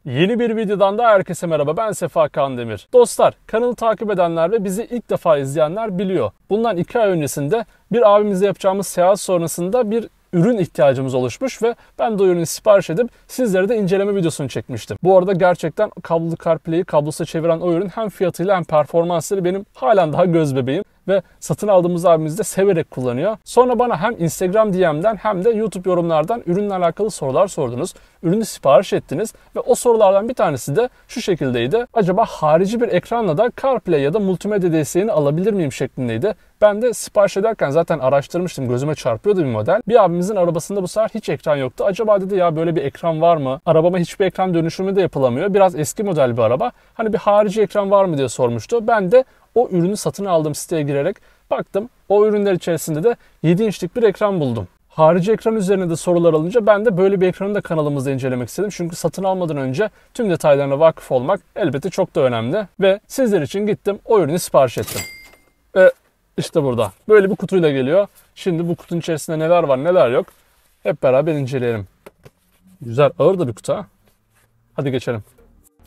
Yeni bir videodan da herkese merhaba, ben Sefa Kandemir. Dostlar, kanalı takip edenler ve bizi ilk defa izleyenler biliyor. Bundan 2 ay öncesinde bir abimizle yapacağımız seyahat sonrasında bir ürün ihtiyacımız oluşmuş ve ben de o ürünü sipariş edip sizlere de inceleme videosunu çekmiştim. Bu arada gerçekten kablolu CarPlay'i kablosa çeviren o ürün hem fiyatıyla hem performansıyla benim halen daha göz bebeğim. Ve satın aldığımız abimiz de severek kullanıyor. Sonra bana hem Instagram DM'den hem de YouTube yorumlardan ürünle alakalı sorular sordunuz. Ürünü sipariş ettiniz ve o sorulardan bir tanesi de şu şekildeydi. Acaba harici bir ekranla da CarPlay ya da multimedya desteğini alabilir miyim şeklindeydi. Ben de sipariş ederken zaten araştırmıştım. Gözüme çarpıyordu bir model. Bir abimizin arabasında bu sefer hiç ekran yoktu. Acaba dedi ya böyle bir ekran var mı? Arabama hiçbir ekran dönüşümü de yapılamıyor. Biraz eski model bir araba. Hani bir harici ekran var mı diye sormuştu. Ben de o ürünü satın aldığım siteye girerek baktım. O ürünler içerisinde de 7 inçlik bir ekran buldum. Harici ekran üzerine de sorular alınca ben de böyle bir ekranı da kanalımızda incelemek istedim. Çünkü satın almadan önce tüm detaylarına vakıf olmak elbette çok da önemli. Ve sizler için gittim, o ürünü sipariş ettim. Ve işte burada. Böyle bir kutuyla geliyor. Şimdi bu kutunun içerisinde neler var neler yok hep beraber inceleyelim. Güzel, ağır da bir kutu ha. Hadi geçelim.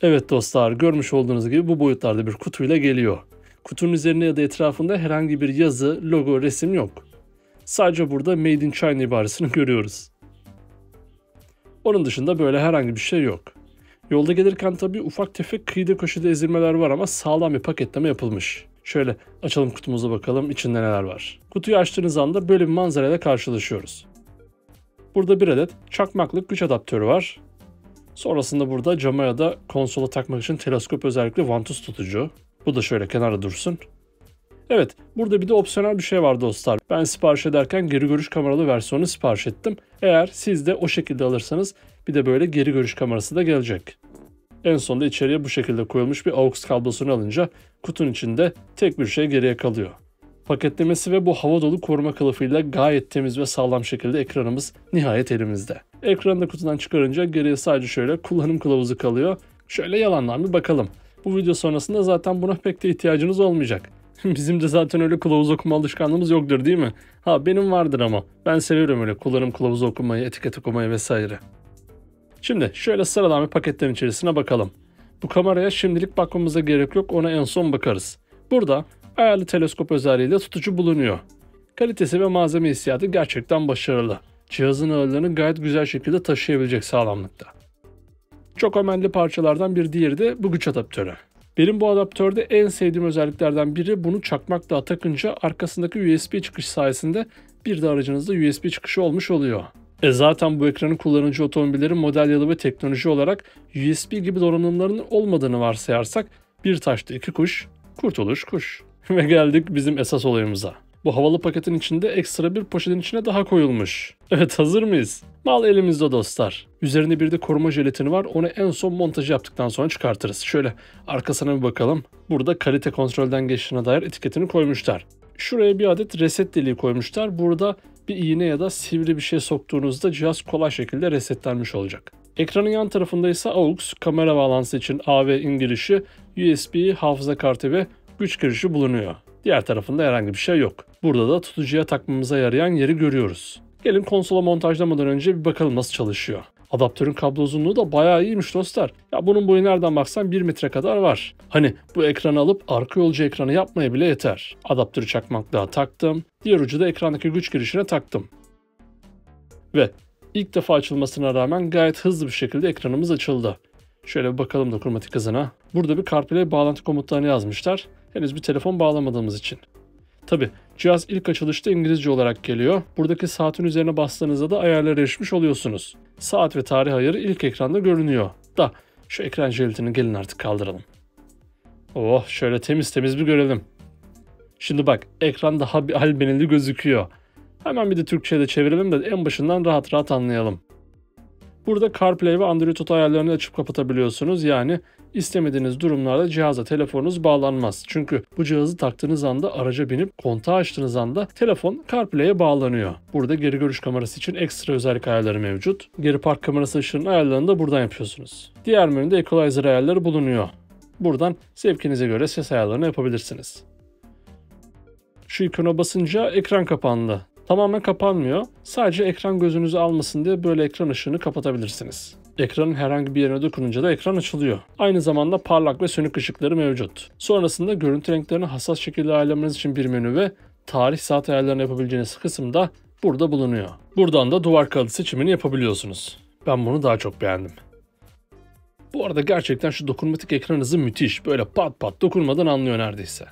Evet dostlar, görmüş olduğunuz gibi bu boyutlarda bir kutuyla geliyor. Kutunun üzerinde ya da etrafında herhangi bir yazı, logo, resim yok. Sadece burada Made in China ibaresini görüyoruz. Onun dışında böyle herhangi bir şey yok. Yolda gelirken tabii ufak tefek kıyıda köşede ezilmeler var ama sağlam bir paketleme yapılmış. Şöyle açalım kutumuza, bakalım içinde neler var. Kutuyu açtığınız anda böyle bir manzarayla karşılaşıyoruz. Burada bir adet çakmaklık güç adaptörü var. Sonrasında burada cama ya da konsola takmak için teleskop özellikle vantuz tutucu. Bu da şöyle kenarda dursun. Evet, burada bir de opsiyonel bir şey var dostlar. Ben sipariş ederken geri görüş kameralı versiyonu sipariş ettim. Eğer siz de o şekilde alırsanız bir de böyle geri görüş kamerası da gelecek. En sonunda içeriye bu şekilde koyulmuş bir AUX kablosunu alınca kutunun içinde tek bir şey geriye kalıyor. Paketlemesi ve bu hava dolu koruma kılıfıyla gayet temiz ve sağlam şekilde ekranımız nihayet elimizde. Ekranı da kutudan çıkarınca geriye sadece şöyle kullanım kılavuzu kalıyor. Şöyle yalandan bir bakalım. Bu video sonrasında zaten buna pek de ihtiyacınız olmayacak. Bizim de zaten öyle kılavuz okuma alışkanlığımız yoktur değil mi? Ha, benim vardır ama. Ben seviyorum öyle kullanım kılavuzu okumayı, etiket okumayı vesaire. Şimdi şöyle sıradan bir paketlerin içerisine bakalım. Bu kameraya şimdilik bakmamıza gerek yok, ona en son bakarız. Burada ayarlı teleskop özelliğiyle tutucu bulunuyor. Kalitesi ve malzeme hissiyatı gerçekten başarılı. Cihazın ağırlığını gayet güzel şekilde taşıyabilecek sağlamlıkta. Çok önemli parçalardan bir diğeri de bu güç adaptörü. Benim bu adaptörde en sevdiğim özelliklerden biri, bunu çakmakla takınca arkasındaki USB çıkış sayesinde bir de aracınızda USB çıkışı olmuş oluyor. Zaten bu ekranın kullanıcı otomobillerin model yılı ve teknoloji olarak USB gibi donanımlarının olmadığını varsayarsak bir taşta 2 kuş, kurtuluş kuş. Ve geldik bizim esas olayımıza. Bu havalı paketin içinde ekstra bir poşetin içine daha koyulmuş. Evet, hazır mıyız? Mal elimizde dostlar. Üzerinde bir de koruma jelatini var. Onu en son montajı yaptıktan sonra çıkartırız. Şöyle arkasına bir bakalım. Burada kalite kontrolden geçtiğine dair etiketini koymuşlar. Şuraya bir adet reset deliği koymuşlar. Burada bir iğne ya da sivri bir şey soktuğunuzda cihaz kolay şekilde resetlenmiş olacak. Ekranın yan tarafında ise AUX, kamera bağlantısı için AV-in girişi, USB, hafıza kartı ve güç girişi bulunuyor. Diğer tarafında herhangi bir şey yok. Burada da tutucuya takmamıza yarayan yeri görüyoruz. Gelin konsola montajlamadan önce bir bakalım nasıl çalışıyor. Adaptörün kablo uzunluğu da bayağı iyiymiş dostlar. Ya bunun boyu nereden baksan 1 metre kadar var. Hani bu ekranı alıp arka yolcu ekranı yapmaya bile yeter. Adaptörü çakmaklığa taktım. Diğer ucu da ekrandaki güç girişine taktım. Ve ilk defa açılmasına rağmen gayet hızlı bir şekilde ekranımız açıldı. Şöyle bir bakalım dokunmatik hızına. Burada bir CarPlay bağlantı komutlarını yazmışlar. Henüz bir telefon bağlamadığımız için. Tabi cihaz ilk açılışta İngilizce olarak geliyor. Buradaki saatin üzerine bastığınızda da ayarlara erişmiş oluyorsunuz. Saat ve tarih ayarı ilk ekranda görünüyor. Da şu ekran jelatini gelin artık kaldıralım. Oh, şöyle temiz temiz bir görelim. Şimdi bak, ekran daha bir albenili gözüküyor. Hemen bir de Türkçe'ye de çevirelim de en başından rahat rahat anlayalım. Burada CarPlay ve Android Auto ayarlarını açıp kapatabiliyorsunuz. Yani istemediğiniz durumlarda cihaza telefonunuz bağlanmaz. Çünkü bu cihazı taktığınız anda, araca binip kontağı açtığınız anda telefon CarPlay'e bağlanıyor. Burada geri görüş kamerası için ekstra özellik ayarları mevcut. Geri park kamerası ışığının ayarlarını da buradan yapıyorsunuz. Diğer menüde Equalizer ayarları bulunuyor. Buradan zevkinize göre ses ayarlarını yapabilirsiniz. Şu ikona basınca ekran kapandı. Tamamen kapanmıyor. Sadece ekran gözünüzü almasın diye böyle ekran ışığını kapatabilirsiniz. Ekranın herhangi bir yerine dokununca da ekran açılıyor. Aynı zamanda parlak ve sönük ışıkları mevcut. Sonrasında görüntü renklerini hassas şekilde ayarlamanız için bir menü ve tarih saat ayarlarını yapabileceğiniz kısım da burada bulunuyor. Buradan da duvar kağıdı seçimini yapabiliyorsunuz. Ben bunu daha çok beğendim. Bu arada gerçekten şu dokunmatik ekran hızı müthiş. Böyle pat pat dokunmadan anlıyor neredeyse.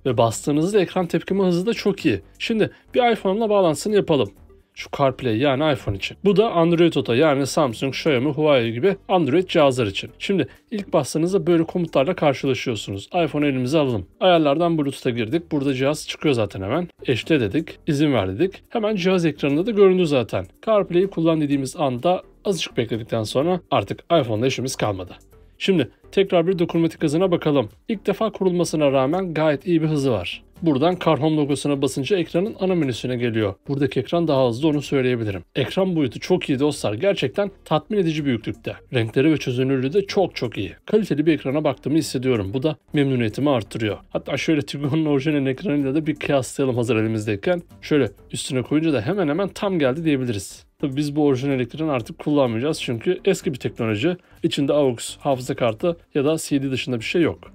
Ve bastığınızda ekran tepkime hızı da çok iyi. Şimdi bir iPhone'la bağlantısını yapalım. Şu CarPlay yani iPhone için. Bu da Android Auto yani Samsung, Xiaomi, Huawei gibi Android cihazlar için. Şimdi ilk bastığınızda böyle komutlarla karşılaşıyorsunuz. iPhone'u elimize alalım. Ayarlardan Bluetooth'a girdik. Burada cihaz çıkıyor zaten hemen. Eşle dedik. İzin ver dedik. Hemen cihaz ekranında da göründü zaten. CarPlay'i kullan dediğimiz anda azıcık bekledikten sonra artık iPhone'da işimiz kalmadı. Şimdi tekrar bir dokunmatik hızına bakalım. İlk defa kurulmasına rağmen gayet iyi bir hızı var. Buradan Car Home logosuna basınca ekranın ana menüsüne geliyor. Buradaki ekran daha hızlı, onu söyleyebilirim. Ekran boyutu çok iyi dostlar. Gerçekten tatmin edici büyüklükte. Renkleri ve çözünürlüğü de çok iyi. Kaliteli bir ekrana baktığımı hissediyorum. Bu da memnuniyetimi arttırıyor. Hatta şöyle Tiggo'nun orijinal ekranıyla da bir kıyaslayalım hazır elimizdeyken. Şöyle üstüne koyunca da hemen hemen tam geldi diyebiliriz. Tabii biz bu orijinal ekranı artık kullanmayacağız çünkü eski bir teknoloji. İçinde AUX, hafıza kartı ya da CD dışında bir şey yok.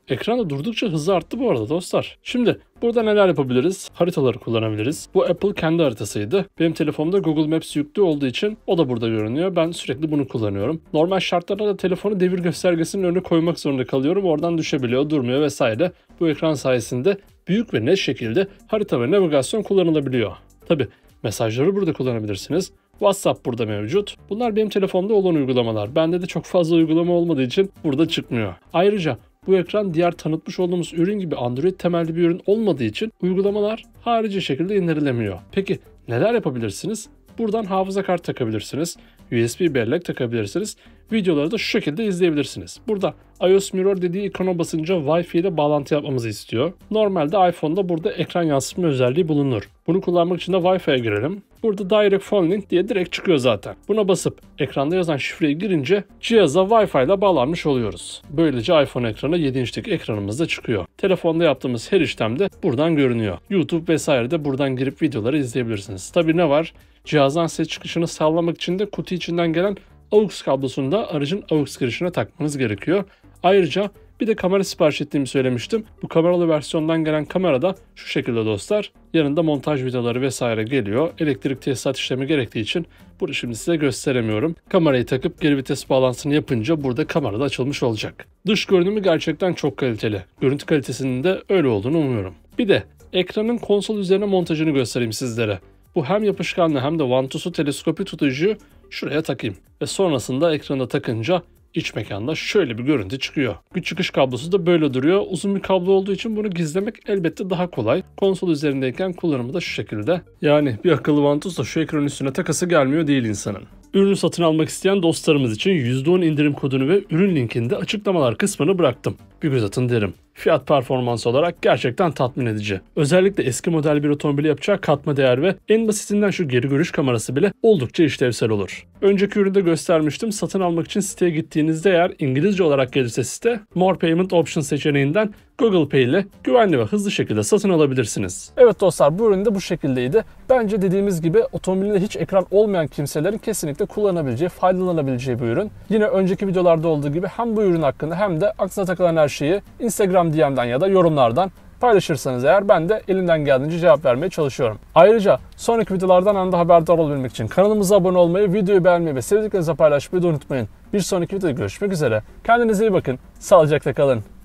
Ekran da durdukça hızı arttı bu arada dostlar. Şimdi burada neler yapabiliriz? Haritaları kullanabiliriz. Bu Apple kendi haritasıydı. Benim telefonumda Google Maps yüklü olduğu için o da burada görünüyor. Ben sürekli bunu kullanıyorum. Normal şartlarda da telefonu devir göstergesinin önüne koymak zorunda kalıyorum. Oradan düşebiliyor, durmuyor vesaire. Bu ekran sayesinde büyük ve net şekilde harita ve navigasyon kullanılabiliyor. Tabii mesajları burada kullanabilirsiniz. WhatsApp burada mevcut. Bunlar benim telefonumda olan uygulamalar. Bende de çok fazla uygulama olmadığı için burada çıkmıyor. Ayrıca bu ekran diğer tanıtmış olduğumuz ürün gibi Android temelli bir ürün olmadığı için uygulamalar harici şekilde indirilemiyor. Peki neler yapabilirsiniz? Buradan hafıza kartı takabilirsiniz. USB bellek takabilirsiniz. Videoları da şu şekilde izleyebilirsiniz. Burada iOS Mirror dediği ikona basınca Wi-Fi ile bağlantı yapmamızı istiyor. Normalde iPhone'da burada ekran yansıtma özelliği bulunur. Bunu kullanmak için de Wi-Fi'ye girelim. Burada Direct Phone Link diye direkt çıkıyor zaten. Buna basıp ekranda yazan şifreyi girince cihaza Wi-Fi ile bağlanmış oluyoruz. Böylece iPhone ekranı 7 inçlik ekranımızda çıkıyor. Telefonda yaptığımız her işlem de buradan görünüyor. YouTube vesaire de buradan girip videoları izleyebilirsiniz. Tabii ne var? Cihazdan ses çıkışını sağlamak için de kutu içinden gelen AUX kablosunu da aracın AUX girişine takmanız gerekiyor. Ayrıca bir de kamera sipariş ettiğimi söylemiştim. Bu kameralı versiyondan gelen kamera da şu şekilde dostlar. Yanında montaj videoları vesaire geliyor. Elektrik tesisat işlemi gerektiği için bunu şimdi size gösteremiyorum. Kamerayı takıp geri vites bağlantısını yapınca burada kamera da açılmış olacak. Dış görünümü gerçekten çok kaliteli. Görüntü kalitesinin de öyle olduğunu umuyorum. Bir de ekranın konsol üzerine montajını göstereyim sizlere. Bu hem yapışkanlı hem de vantusu teleskopi tutucuyu şuraya takayım. Ve sonrasında ekrana takınca iç mekanda şöyle bir görüntü çıkıyor. Güç çıkış kablosu da böyle duruyor. Uzun bir kablo olduğu için bunu gizlemek elbette daha kolay. Konsol üzerindeyken kullanımı da şu şekilde. Yani bir akıllı vantus da şu ekranın üstüne takası gelmiyor değil insanın. Ürünü satın almak isteyen dostlarımız için %10 indirim kodunu ve ürün linkini de açıklamalar kısmına bıraktım. Bir göz atın derim. Fiyat performans olarak gerçekten tatmin edici. Özellikle eski model bir otomobili yapacağı katma değer ve en basitinden şu geri görüş kamerası bile oldukça işlevsel olur. Önceki üründe göstermiştim. Satın almak için siteye gittiğinizde eğer İngilizce olarak gelirse site More Payment Options seçeneğinden Google Pay ile güvenli ve hızlı şekilde satın alabilirsiniz. Evet dostlar, bu ürün de bu şekildeydi. Bence dediğimiz gibi otomobilinde hiç ekran olmayan kimselerin kesinlikle kullanabileceği, faydalanabileceği bir ürün. Yine önceki videolarda olduğu gibi hem bu ürün hakkında hem de aklına takılan her şeyi Instagram DM'den ya da yorumlardan paylaşırsanız eğer ben de elimden geldiğince cevap vermeye çalışıyorum. Ayrıca sonraki videolardan anında haberdar olabilmek için kanalımıza abone olmayı, videoyu beğenmeyi ve sevdiklerinizle paylaşmayı da unutmayın. Bir sonraki videoda görüşmek üzere. Kendinize iyi bakın. Sağlıcakla kalın.